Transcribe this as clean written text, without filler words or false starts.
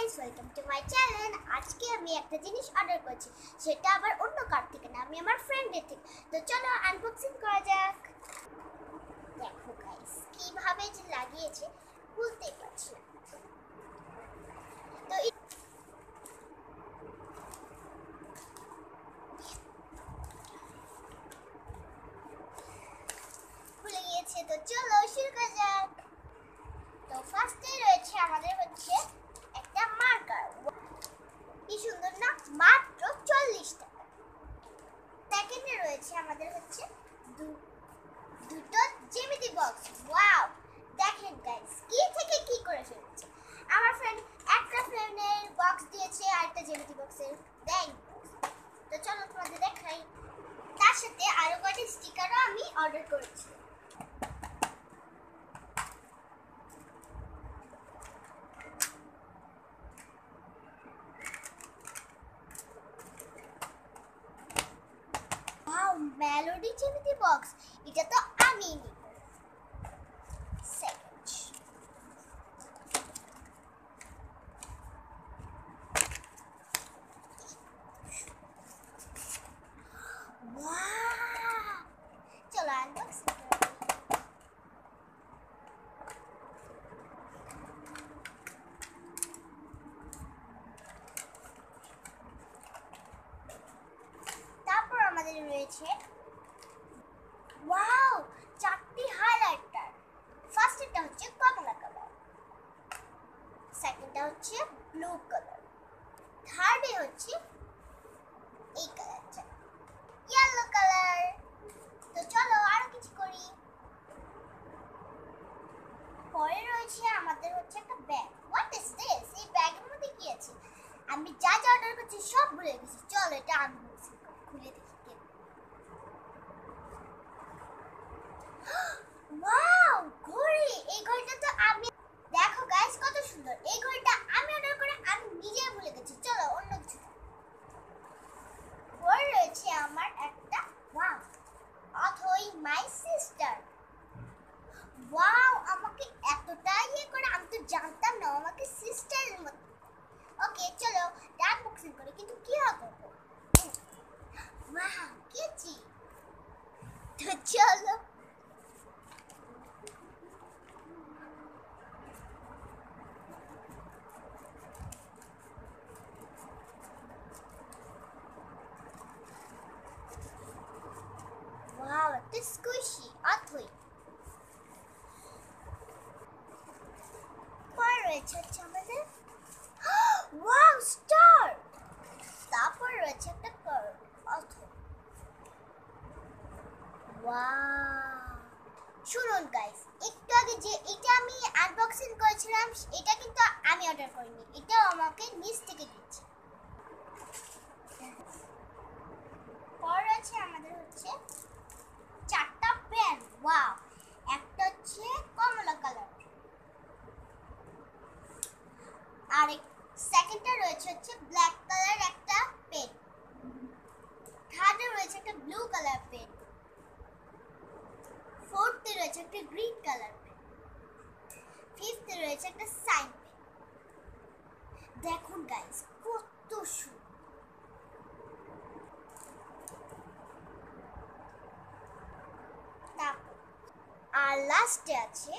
Guys, welcome to my channel. আজকে আমি একটা জিনিস অর্ডার করছি, সেটা আবার অন্য কার থেকে না, আমি আমার ফ্রেন্ডের থেকে। তো চলো আনবক্সিং করা যাক। দেখো গাইস, কিভাবে যে লাগিয়েছে বুঝতেই পারছি না। তো খুলে গিয়েছে, তো চলো শুরু করা যাক। তো ফার্স্টে রয়েছে আমাদের হচ্ছে একটা মার্কার। কি সুন্দর না, মাত্র 40 টাকা। সেকেন্ডে রয়েছে আমাদের হচ্ছে দুটো জ্যামিতি বক্স। ওয়াও, দেখেন গাইস, কি থেকে কি করে ফেলেছে। আমার ফ্রেন্ড একটা ফ্রেন্ডের বক্স দিয়েছে আর একটা জ্যামিতি বক্সের দেয়। তো চলো তোমাদের দেখাই। তার সাথে আরো কয়েকটা স্টিকারও আমি অর্ডার করেছি। ওয়াও, মেলোডি জ্যামিতি বক্স, এটা তো আমি নিব। সেকেন্ড, ওয়াও, চলো আনবক্সিং করি। তারপর আমাদের রয়েছে ওয়াও, চারটি হাইলাইটার। ফার্স্টটা হচ্ছে কমলা কালার, সেকেন্ডটা হচ্ছে ব্লু কালার, থার্ডে হচ্ছে এই কালারটা ইয়েলো কালার। তো চলো আরো কিছু করি। পরে রয়েছে আমাদের হচ্ছে একটা ব্যাগ। What is this? এই ব্যাগের মধ্যে কি আছে? আমি যা যা অর্ডার করছি সব ভুলে গেছি। চলো এটা আনবক্সিং করি, খুলে দেখি। ওয়াও, ঘড়ি! এই ঘড়িটা তো আমি, দেখো গাইস কত সুন্দর। এই ঘড়িটা আমি অর্ডার করে আমি নিজেই ভুলে গেছি। চলো অন্য কিছু। পরে রয়েছে আমার একটা wow, Athoi my sister. Wow, আমাকে এতটাই ইয়ে করে, আমি তো জানতাম না আমাকে সিস্টারের মতো। ওকে চলো আনবক্সিং করি, কিন্তু কি হবে? ওয়াও, কেচি। তো চলো। ওয়াও, একটা স্কুইশি অথই। পরে রয়েছে হচ্ছে আমাদের ওয়াও স্টার। তারপর রয়েছে একটা কার্ড অথই। ওয়াও, শুনুন গাইস, একটু আগে যে এটা আমি আনবক্সিং করেছিলাম, এটা কিন্তু আমি অর্ডার করিনি, এটাও আমাকে নিচ থেকে দিচ্ছে। পরে আছে আমাদের হচ্ছে চারটা পেন। ওয়াও, একটা হচ্ছে কমলা কালার, আর সেকেন্ডটা রয়েছে হচ্ছে ব্ল্যাক কালার একটা পেন, থার্ডে রয়েছে একটা ব্লু কালার পেন, ফোর্থে রয়েছে একটা গ্রিন কালার পেন, ফিফথে রয়েছে একটা সাইন পেন। দেখুন গাইস কত সুন্দর। আর লাস্টে আছে